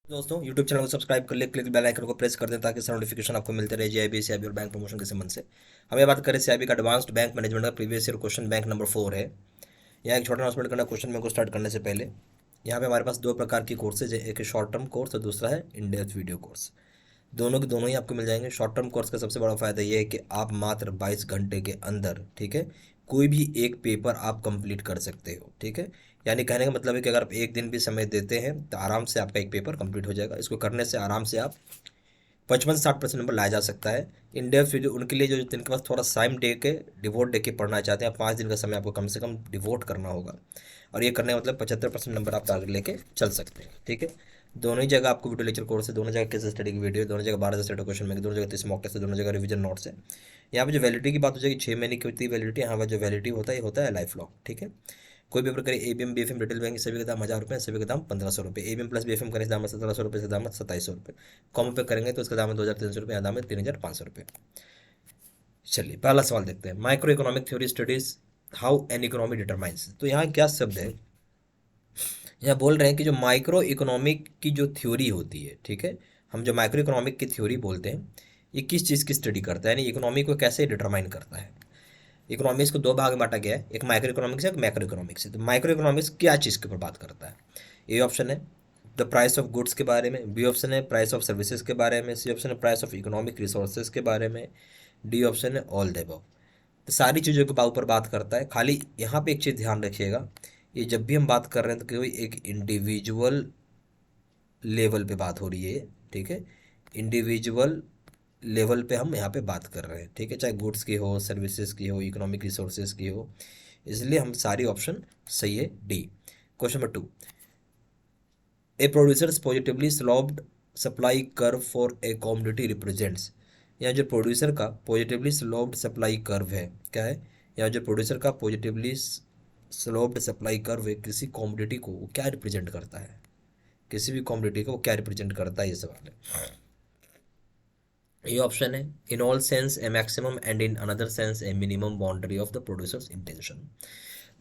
दोस्तों YouTube channel को subscribe कर ले, क्लिक बेल आइकन को प्रेस कर दें ताकि सारे नोटिफिकेशन आपको मिलते रहे जीआईबी सीआईबी और बैंक प्रमोशन के संबंध से। हमें बात करें सीआईबी का एडवांस्ड बैंक मैनेजमेंट का previous year question bank number 4 है। यहाँ एक छोटा अनाउंसमेंट करना क्वेश्चन बैंक को स्टार्ट करने से पहले। यहाँ पे हमारे पास दो प्रकार की कोर्सेज है, एक है शॉर्ट टर्म कोर्स और दूसरा है इन डेप्थ वीडियो कोर्स। दोनों के दोनों ही आपको मिल जाएंगे। शॉर्ट टर्म कोर्स का सबसे बड़ा फायदा ये है कि आप मात्र 22 घंटे के अंदर, ठीक है, कोई भी एक पेपर आप कंप्लीट कर सकते हो, ठीक है। यानी कहने का मतलब है कि अगर आप एक दिन भी समय देते हैं तो आराम से आपका एक पेपर कंप्लीट हो जाएगा। इसको करने से आराम से आप 55 से 60% नंबर लाया जा सकता है। इन डेप्थ वीडियो उनके लिए जो जिनके पास थोड़ा टाइम दे के डिवोट दे के पढ़ना चाहते हैं, 5 दिन का समय आपको कम से कम डिवोट करना होगा। और ये करने का मतलब 75% नंबर आप टारगेट लेके चल सकते हैं, ठीक है। दोनों ही जगह आपको वीडियो लेक्चर कोर्स है, दोनों जगह केस स्टडी की वीडियो, दोनों जगह 12 से क्वेश्चन में, दोनों जगह 30 मॉक टेस्ट है, दोनों जगह रिवीजन नोट्स है। यहाँ पे जो वैलिडिटी की बात हो जाएगी 6 महीने की होती है वैलिडिटी। यहाँ पर जो वैलिडिटी होता है ये होता है लाइफ लॉन्ग, ठीक है। कोई भी प्रकार एबीएम बीएफएम रिटेल बैंक सभी का दाम 1000 रुपये, सभी का दाम 1500 रुपये। एबीएम प्लस बीएफएम करने से दाम है 1700 रुपये, से दाम है 2700 रुपये। कॉमो पे करेंगे तो इसका दाम है 2300 रुपये, यहाँ दाम है 3500 रुपये। चलिए पहला सवाल देखते हैं। Micro economic theory studies how an economy determines. तो यहाँ क्या शब्द है, यहाँ बोल रहे हैं कि जो माइक्रो इकोनॉमिक की जो थ्योरी होती है, ठीक है, हम जो माइक्रो इकोनॉमिक की थ्योरी बोलते हैं, ये किस चीज़ की स्टडी करता है, यानी इकोनॉमी को कैसे डिटरमाइन करता है। इकोनॉमिक्स को दो भाग में बांटा गया है, एक माइक्रो इकोनॉमिक्स है, एक मैक्रो इकोनॉमिक्स है। तो माइक्रो इकोनॉमिक्स क्या चीज़ के ऊपर बात करता है। ए ऑप्शन है द प्राइस ऑफ गुड्स के बारे में, बी ऑप्शन है प्राइस ऑफ सर्विसेज के बारे में, सी ऑप्शन है प्राइस ऑफ इकोनॉमिक रिसोर्सेज के बारे में, डी ऑप्शन है ऑल द अबव। तो सारी चीज़ों के ऊपर बात करता है। खाली यहाँ पे एक चीज़ ध्यान रखिएगा, ये जब भी हम बात कर रहे हैं तो कोई एक इंडिविजुअल लेवल पे बात हो रही है, ठीक है। इंडिविजुअल लेवल पे हम यहाँ पे बात कर रहे हैं, ठीक है, चाहे गुड्स की हो, सर्विसेज की हो, इकोनॉमिक रिसोर्सेज की हो। इसलिए हम सारी ऑप्शन सही है D. Question number 2, A producers positively sloped supply curve for a commodity represents. यहाँ जो प्रोड्यूसर का पॉजिटिवली स्लोप्ड सप्लाई कर्व है क्या है, यहाँ जो प्रोड्यूसर का पॉजिटिवली स्लोप्ड सप्लाई कर्व है किसी कॉमोडिटी को वो क्या रिप्रेजेंट करता है, किसी भी कॉमोडिटी को वो क्या रिप्रेजेंट करता है, ये सवाल है। ये ऑप्शन है in all sense A maximum and in another sense A minimum boundary of the producers intention.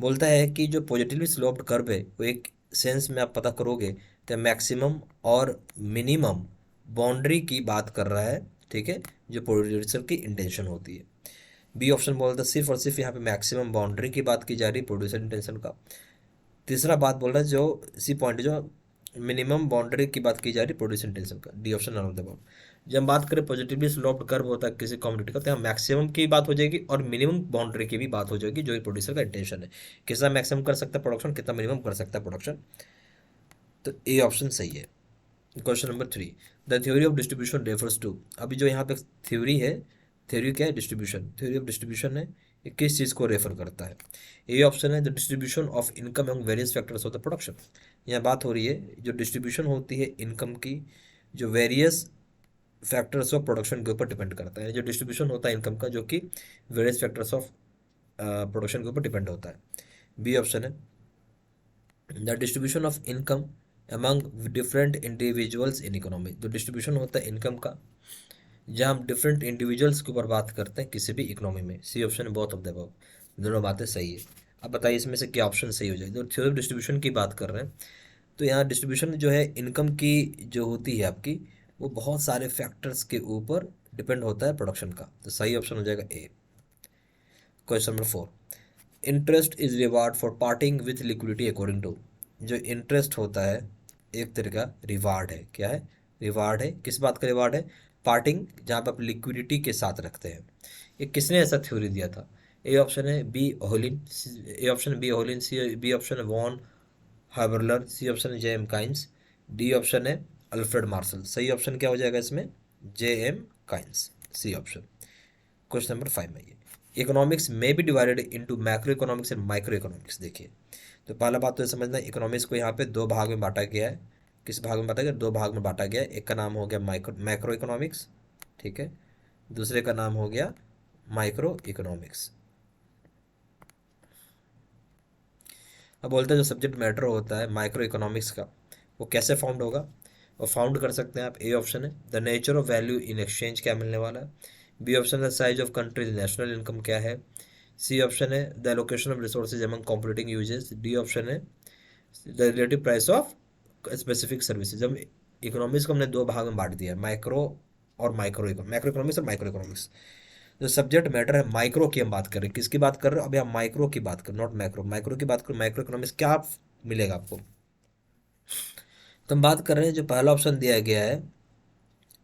बोलता है कि जो पॉजिटिवली स्लोप्ड कर्व है वो एक सेंस में आप पता करोगे तो मैक्सिमम और मिनिमम बाउंड्री की बात कर रहा है, ठीक है, जो प्रोड्यूसर की इंटेंशन होती है। बी ऑप्शन बोलता है सिर्फ और सिर्फ यहाँ पे मैक्सिमम बाउंड्री की बात की जा रही है प्रोड्यूसर इंटेंशन का। तीसरा बात बोल रहा है जो इसी पॉइंट जो मिनिमम बाउंड्री की बात की जा रही है प्रोड्यूसर इंटेंशन का, D option none of the above. जब हम बात करें पॉजिटिवली स्लोप्ड कर्व होता है किसी कम्युनिटी का, तो यहाँ मैक्सिमम की बात हो जाएगी और मिनिमम बाउंड्री की भी बात हो जाएगी, जो प्रोड्यूसर का इंटेंशन है, कितना मैक्सिमम कर सकता है प्रोडक्शन, कितना मिनिमम कर सकता है प्रोडक्शन। तो ए ऑप्शन सही है। Question number 3, the theory of distribution refers to. अभी जो यहाँ पे थ्योरी है, थ्योरी क्या है, डिस्ट्रीब्यूशन, थ्योरी ऑफ डिस्ट्रीब्यूशन है, ये किस चीज़ को रेफर करता है। ए ऑप्शन है the distribution of income and various factors of the production. यहाँ बात हो रही है जो डिस्ट्रीब्यूशन होती है इनकम की, जो वेरियस फैक्टर्स ऑफ प्रोडक्शन के ऊपर डिपेंड करता है। जो डिस्ट्रीब्यूशन होता है इनकम का जो कि वेरियस फैक्टर्स ऑफ प्रोडक्शन के ऊपर डिपेंड होता है। बी ऑप्शन है the distribution of income among different individuals in economy. जो डिस्ट्रीब्यूशन होता है इनकम का जहाँ हम डिफरेंट इंडिविजुअल्स के ऊपर बात करते हैं किसी भी इकोनॉमी में। सी ऑप्शन है बोथ ऑफ द अबव। दोनों बातें सही है। अब बताइए इसमें से क्या ऑप्शन सही हो जाएगी। तो थ्योरी ऑफ डिस्ट्रीब्यूशन की बात कर रहे हैं तो यहाँ डिस्ट्रीब्यूशन जो है इनकम की जो होती है आपकी, वो बहुत सारे फैक्टर्स के ऊपर डिपेंड होता है प्रोडक्शन का। तो सही ऑप्शन हो जाएगा A. Question number 4, interest is reward for parting with liquidity according to. जो इंटरेस्ट होता है एक तरह का रिवार्ड है, क्या है, रिवार्ड है, किस बात का रिवार्ड है, पार्टिंग, जहाँ पर आप लिक्विडिटी के साथ रखते हैं। ये किसने ऐसा थ्योरी दिया था। ए ऑप्शन है B Ohlin, A option B Ohlin, C B option है वॉन हाइबरलर, सी ऑप्शन है J M Keynes, D option है अल्फ्रेड मार्शल। सही ऑप्शन क्या हो जाएगा इसमें, J M Keynes, C option. Question number 5 में ये इकोनॉमिक्स में भी divided into macroeconomics and microeconomics. देखिए तो पहला बात तो समझना, इकोनॉमिक्स को यहाँ पे दो भाग में बांटा गया है। किस भाग में बांटा गया, दो भाग में बांटा गया है। एक का नाम हो गया मैक्रो इकोनॉमिक्स, ठीक है, दूसरे का नाम हो गया माइक्रो इकोनॉमिक्स। अब बोलते हैं जो सब्जेक्ट मैटर होता है माइक्रो इकोनॉमिक्स का वो कैसे फाउंड होगा, वो फाउंड कर सकते हैं आप। ए ऑप्शन है the nature of value in exchange क्या मिलने वाला है, बी ऑप्शन है size of country's national income क्या है, सी ऑप्शन है the allocation of resources among competing uses, D option है the relative price of specific services. हम इकोनॉमिक्स को हमने दो भाग में बांट दिया है, माइक्रो और मैक्रो इकोनॉमिक्स और माइक्रो इकोनॉमिक्स। जो सब्जेक्ट मैटर है माइक्रो की हम बात कर रहे हैं, किसकी बात कर रहे हो अभी हम माइक्रो की बात कर, नॉट मैक्रो। माइक्रो की बात करो, माइक्रो इकोनॉमिक्स क्या मिलेगा आपको। तो हम बात कर रहे हैं, जो पहला ऑप्शन दिया गया है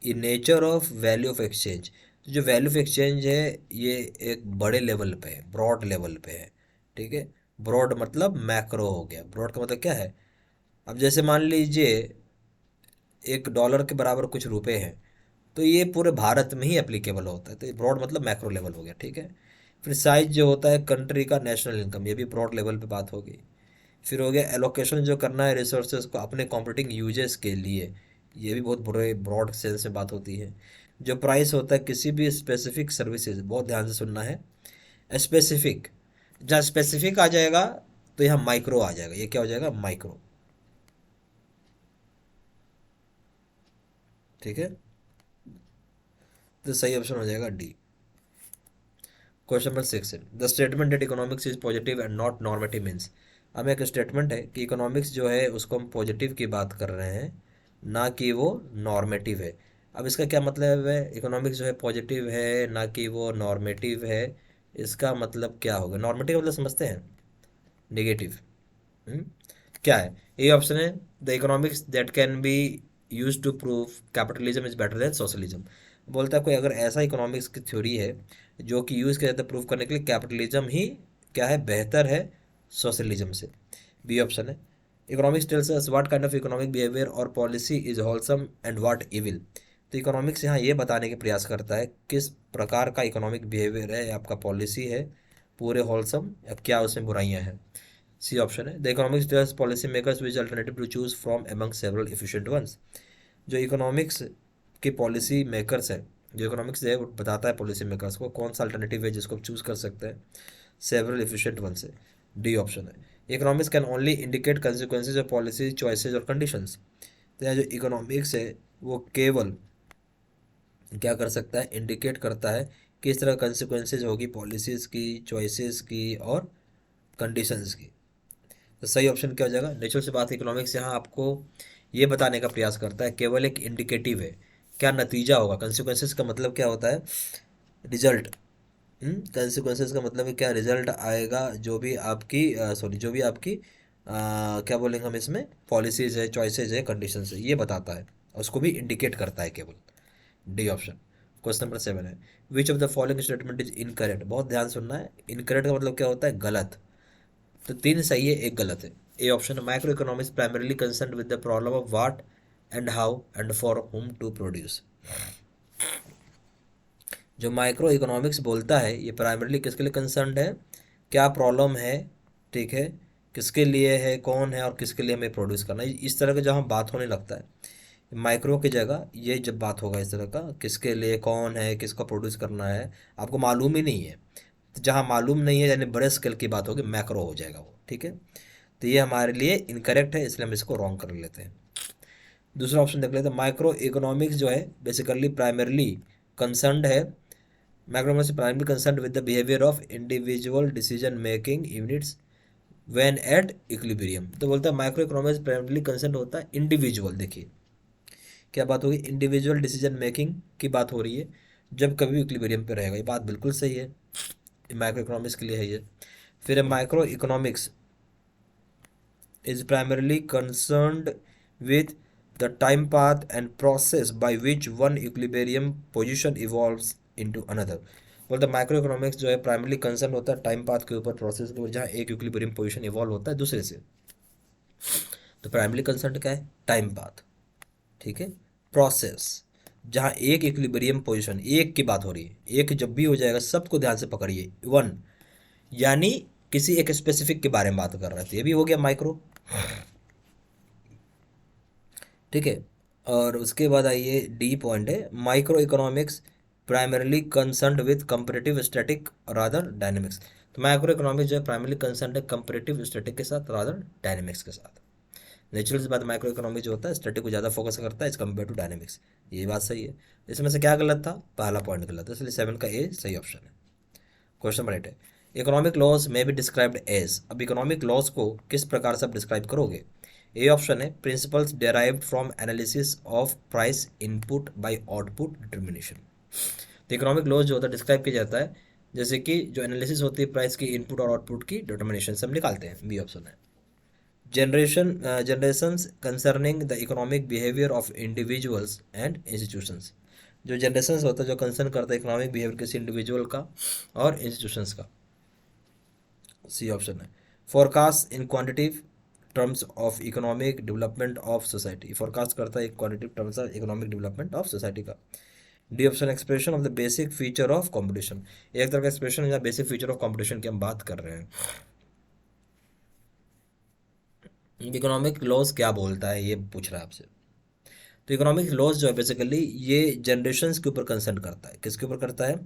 ये nature of value of exchange. तो जो वैल्यू ऑफ एक्सचेंज है ये एक बड़े लेवल पे है, ब्रॉड लेवल पे है, ठीक है। ब्रॉड मतलब मैक्रो हो गया, ब्रॉड का मतलब क्या है। अब जैसे मान लीजिए $1 के बराबर कुछ रुपए हैं, तो ये पूरे भारत में ही एप्लीकेबल होता है, तो ये ब्रॉड मतलब मैक्रो लेवल हो गया, ठीक है। फिर साइज जो होता है कंट्री का नेशनल इनकम, ये भी ब्रॉड लेवल पे बात होगी। फिर हो गया एलोकेशन जो करना है रिसोर्सेज को अपने कॉम्पिटिंग यूजेस के लिए, ये भी बहुत बड़े ब्रॉड सेंस में बात होती है। जो प्राइस होता है किसी भी स्पेसिफिक सर्विसेज, बहुत ध्यान से सुनना है, स्पेसिफिक, जहाँ स्पेसिफिक आ जाएगा तो यहाँ माइक्रो आ जाएगा, ये क्या हो जाएगा माइक्रो, ठीक है। तो सही ऑप्शन हो जाएगा डी। क्वेश्चन नंबर 6 है the statement that economics is positive and not normative means. अब एक स्टेटमेंट है कि इकोनॉमिक्स जो है उसको हम पॉजिटिव की बात कर रहे हैं, ना कि वो नॉर्मेटिव है। अब इसका क्या मतलब है, इकोनॉमिक्स जो है पॉजिटिव है ना कि वो नॉर्मेटिव है, इसका मतलब क्या होगा। नॉर्मेटिव मतलब समझते हैं, नेगेटिव। हम्म, क्या है ये ऑप्शन है the economics that can be use to prove capitalism is better than socialism. बोलता है कोई अगर ऐसा इकोनॉमिक्स की थ्योरी है जो कि यूज़ किया जाता है प्रूव करने के लिए कैपिटलिज्म ही क्या है बेहतर है सोशलिज्म से। बी ऑप्शन है economics tells us what kind of economic behaviour और policy is wholesome and what evil. तो इकोनॉमिक्स यहाँ ये बताने के प्रयास करता है किस प्रकार का इकोनॉमिक बिहेवियर है, आपका पॉलिसी है पूरे होलसम या क्या उसमें बुराइयां हैं। सी ऑप्शन है the economics tells policy makers which alternative to choose from among several efficient ones. जो इकोनॉमिक्स के पॉलिसी मेकर्स है, जो इकोनॉमिक्स है वो बताता है पॉलिसी मेकर्स को कौन सा अल्टरनेटिव है जिसको चूज कर सकते हैं सेवरल एफिशिएंट वन से। डी ऑप्शन है economics can only indicate consequences of policy choices और कंडीशंस। तो यहाँ जो इकोनॉमिक्स है वो केवल क्या कर सकता है, इंडिकेट करता है किस तरह कंसिक्वेंसेज होगी पॉलिसीज़ की, चॉइसेस की और कंडीशंस की। तो सही ऑप्शन क्या हो जाएगा, नेचुरल से बात इकोनॉमिक्स यहाँ आपको ये बताने का प्रयास करता है केवल एक इंडिकेटिव है, क्या नतीजा होगा। कंसिक्वेंसेस का मतलब क्या होता है, रिजल्ट। कंसिक्वेंसेस का मतलब है क्या रिजल्ट आएगा, जो भी आपकी सॉरी जो भी आपकी क्या बोलेंगे हम इसमें पॉलिसीज है, चॉइसेस है, कंडीशंस है, ये बताता है और उसको भी इंडिकेट करता है केवल। D option. क्वेश्चन नंबर 7 है which of the following statement is incorrect. बहुत ध्यान सुनना है, इनकरेक्ट का मतलब क्या होता है गलत। तो 3 सही है, एक गलत है। A option micro economics primarily concern with the problem of what and how and for whom to produce. जो माइक्रो इकोनॉमिक्स बोलता है ये प्राइमरीली किसके लिए कंसर्न है, क्या प्रॉब्लम है, ठीक है, किसके लिए है, कौन है और किसके लिए हमें प्रोड्यूस करना है, इस तरह का जहाँ बात होने लगता है माइक्रो की जगह, ये जब बात होगा इस तरह का किसके लिए कौन है किसको प्रोड्यूस करना है आपको मालूम ही नहीं है, तो जहाँ मालूम नहीं है यानी बड़े स्केल की बात होगी मैक्रो हो जाएगा वो, ठीक है। तो ये हमारे लिए इनकरेक्ट है, इसलिए हम इसको रॉन्ग कर लेते हैं। दूसरा ऑप्शन देख लेते हैं माइक्रो इकोनॉमिक्स जो है बेसिकली प्राइमरली कंसर्नड है, micro economics primarily concerned with the behaviour of individual decision making units when at equilibrium. तो बोलता है माइक्रो इकोनॉमिक्स प्राइमरली कंसर्न होता है इंडिविजुअल, देखिए क्या बात होगी, इंडिविजुअल डिसीजन मेकिंग की बात हो रही है जब कभी इक्विलिब्रियम पे रहेगा, ये बात बिल्कुल सही है, माइक्रो इकोनॉमिक्स के लिए है ये। फिर micro economics is primarily concerned with the time path and process by which one equilibrium position evolves into another। बोलते माइक्रो इकोनॉमिक्स जो है प्राइमरली कंसर्न होता है टाइम पाथ के ऊपर, प्रोसेस के ऊपर, जहाँ एक इक्विलिब्रियम पोजीशन इवॉल्व होता है दूसरे से। तो प्राइमरली कंसर्न क्या है, टाइम पाथ, ठीक है, प्रोसेस, जहाँ एक इक्विलिब्रियम पोजीशन, एक की बात हो रही है, एक जब भी हो जाएगा सबको ध्यान से पकड़िए, वन यानी किसी एक स्पेसिफिक के बारे में बात कर रहे थे, ये भी हो गया माइक्रो, ठीक है। और उसके बाद आइए डी पॉइंट है micro economics primarily concerned with comparative static rather dynamics. तो माइक्रो इकोनॉमिक्स जो है प्राइमरली कंसर्न्ड है कंपैरेटिव स्टैटिक के साथ रादर डायनेमिक्स के साथ। नेचुरल सी बात माइक्रो इकोनॉमिक्स जो होता है स्टैटिक को ज़्यादा फोकस करता है एज कम्पेयर टू डायनेमिक्स, ये बात सही है। इसमें से क्या गलत था, पहला पॉइंट गलत है, इसलिए 7 का ए सही ऑप्शन है। क्वेश्चन नंबर 8 है इकोनॉमिक लॉज में बी डिस्क्राइब्ड एज। अब इकोनॉमिक लॉज को किस प्रकार से आप डिस्क्राइब करोगे। ए ऑप्शन है principles derived from analysis of price input by output determination. तो इकोनॉमिक लॉज जो होता है डिस्क्राइब किया जाता है जैसे कि जो एनालिसिस होती है प्राइस की इनपुट और आउटपुट की डिटर्मिनेशन से हम निकालते हैं। बी ऑप्शन है generations concerning the economic behaviour of individuals and institutions. जो जनरेशंस होता है जो कंसर्न करता है इकोनॉमिक बिहेवियर किसी इंडिविजुअल का और इंस्टीट्यूशंस का। सी ऑप्शन है forecast in quantitative terms of economic development of society. Forecast करता है एक quantitative terms of economic development of society का। D option expression of the basic feature of competition. एक तरह का एक्सप्रेशन या बेसिक फीचर ऑफ कंपटीशन की हम बात कर रहे हैं। इकोनॉमिक लॉज क्या बोलता है ये पूछ रहा है आपसे। तो इकोनॉमिक लॉज जो है बेसिकली ये जनरेशन्स के ऊपर कंसर्न करता है। किसके ऊपर करता है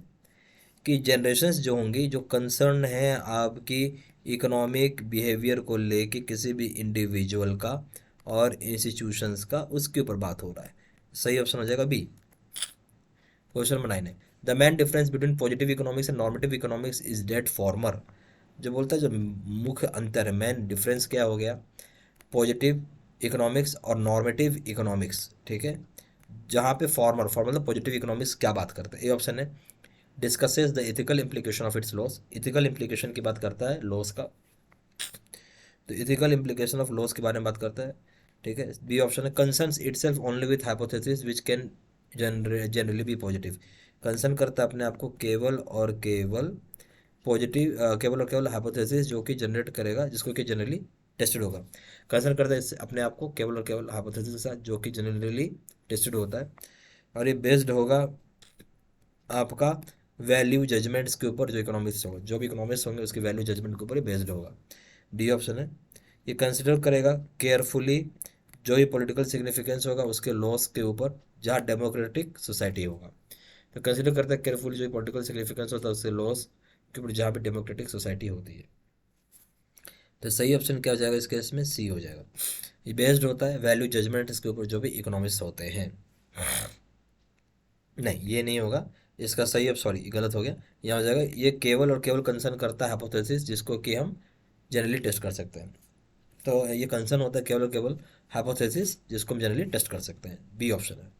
कि जनरेशन्स जो होंगी जो कंसर्न है आपकी इकोनॉमिक बिहेवियर को लेके किसी भी इंडिविजुअल का और इंस्टीट्यूशंस का, उसके ऊपर बात हो रहा है। सही ऑप्शन हो जाएगा बी। क्वेश्चन नंबर 9 है the main difference between positive economics and normative economics is that former. जो बोलता है जो मुख्य अंतर है, मेन डिफरेंस क्या हो गया पॉजिटिव इकोनॉमिक्स और नॉर्मेटिव इकोनॉमिक्स। ठीक है, जहाँ पे फॉर्मर मतलब पॉजिटिव इकोनॉमिक्स क्या बात करता है। ए ऑप्शन है discusses the ethical implication of its loss. Ethical implication की बात करता है लॉस का, तो इथिकल इम्प्लीकेशन ऑफ लॉस के बारे में बात करता है। ठीक है, बी ऑप्शन है concerns itself only with hypothesis which can generally be positive. Concern करता है अपने आप को केवल और केवल पॉजिटिव केवल और केवल हाइपोथेसिस जो कि जनरेट करेगा, जिसको कि जनरली टेस्टेड होगा। कंसर्न करता है इससे अपने आप को केवल और केवल हाइपोथेसिस के साथ जो कि जनरली टेस्टेड होता है, और ये बेस्ड होगा आपका वैल्यू जजमेंट्स के ऊपर। जो इकोनॉमिक्स होगा, जो भी इकोनॉमिक्स होंगे उसकी वैल्यू जजमेंट के ऊपर ही बेस्ड होगा। डी ऑप्शन है ये कंसिडर करेगा केयरफुली जो ही पॉलिटिकल सिग्निफिकेंस होगा उसके लॉस के ऊपर जहाँ डेमोक्रेटिक सोसाइटी होगा। तो कंसिडर करता है केयरफुली जो पॉलिटिकल सिग्निफिकेंस होता है उसके लॉस के ऊपर जहाँ पे डेमोक्रेटिक सोसाइटी होती है। तो सही ऑप्शन क्या हो जाएगा इस केस में, सी हो जाएगा। ये बेस्ड होता है वैल्यू जजमेंट इसके ऊपर जो भी इकोनॉमिक्स होते हैं। नहीं ये नहीं होगा इसका सही। अब सॉरी गलत हो गया, यहाँ हो जाएगा ये केवल और केवल कंसर्न करता है हाइपोथेसिस जिसको कि हम जनरली टेस्ट कर सकते हैं। तो ये कंसर्न होता है केवल और केवल हाइपोथेसिस जिसको हम जनरली टेस्ट कर सकते हैं। बी ऑप्शन है।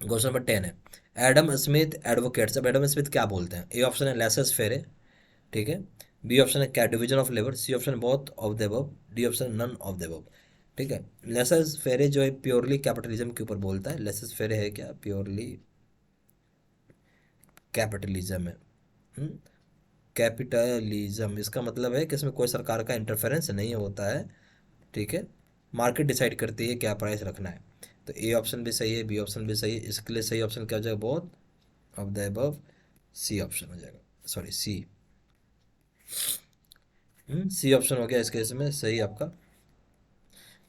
क्वेश्चन नंबर 10 है एडम स्मिथ एडवोकेट्स। अब एडम स्मिथ क्या बोलते हैं। ए ऑप्शन है लेसस फेरे। ठीक है, बी ऑप्शन है क्या division of labour. C option both of the above. D option none of the above. ठीक है, लेसस फेरे जो है प्योरली कैपिटलिज्म के ऊपर बोलता है। लेसस फेरे है क्या प्योरली कैपिटलिज्म है। कैपिटलिज्म इसका मतलब है कि इसमें कोई सरकार का इंटरफेरेंस नहीं होता है। ठीक है, मार्केट डिसाइड करती है क्या प्राइस रखना है। तो ए ऑप्शन भी सही है, बी ऑप्शन भी सही है। इसके लिए सही ऑप्शन क्या हो जाएगा both of the above. C option हो जाएगा, सॉरी सी। सी ऑप्शन हो गया इस केस में सही आपका।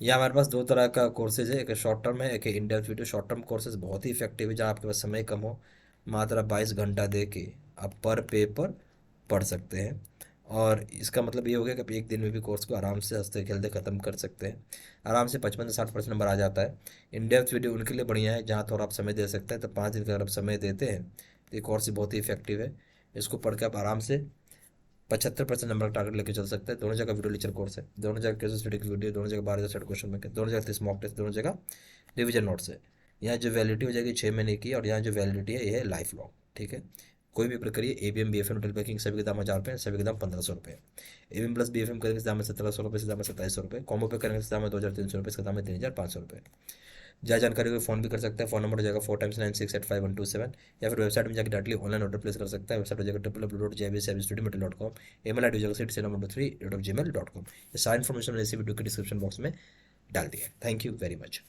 यह हमारे पास दो तरह का कोर्सेज है, एक शॉर्ट टर्म है एक in depth video. Short term courses बहुत ही इफेक्टिव है जहाँ आपके पास समय कम हो, मात्र 22 घंटा दे के आप पर पेपर पढ़ सकते हैं। और इसका मतलब ये हो गया कि आप एक दिन में भी कोर्स को आराम से हंसते खेलते ख़त्म कर सकते हैं। आराम से 55 से 60% नंबर आ जाता है। इन डेप्थ वीडियो उनके लिए बढ़िया है जहाँ थोड़ा आप समय दे सकते हैं। तो 5 दिन का अगर आप समय देते हैं तो ये कोर्स बहुत ही इफेक्टिव है। इसको पढ़ के आप आराम से 75% नंबर का टारगेट लेके चल सकते हैं। दोनों जगह वीडियो लेक्चर कोर्स है, दोनों जगह केस स्टडी की वीडियो, दोनों जगह 12 सेट क्वेश्चन में, दोनों जगह 30 मॉक टेस्ट, दोनों जगह रिवीजन नोट्स है। यहाँ जो वैलिडिटी हो जाएगी 6 महीने की, और यहाँ जो वैलिडिटी है ये है लाइफ लॉन्ग। ठीक है, कोई भी प्रक्रिया ABM BFM टेल बैंकिंग सभी के दाम 1000 रुपये, सभी के दाम 1500 रुपये। ABM प्लस BFM करेंगे इस दाम में 1700 रुपये, इस दाम में 2700 रुपये। कॉम्बो पे करेंगे इस दाम में 2300 रुपये, इसका दाम है 3500 रुपये। ज्यादा जानकारी को फ़ोन भी कर सकते हैं। फ़ोन नंबर हो जाएगा 4x9685 या फिर वेबसाइट में जाकर डायरेक्टली ऑनलाइन ऑर्डर प्लेस कर सकते हैं। वेबसाइट हो जाएगा www.jbcstudymaterial.com, email ID हो जाएगा sit3@gmail.com। ये सारी इन्फॉर्मेशन मैंने इसी वीडियो के डिस्क्रिप्शन बॉक्स में डाल दिया है। Thank you very much.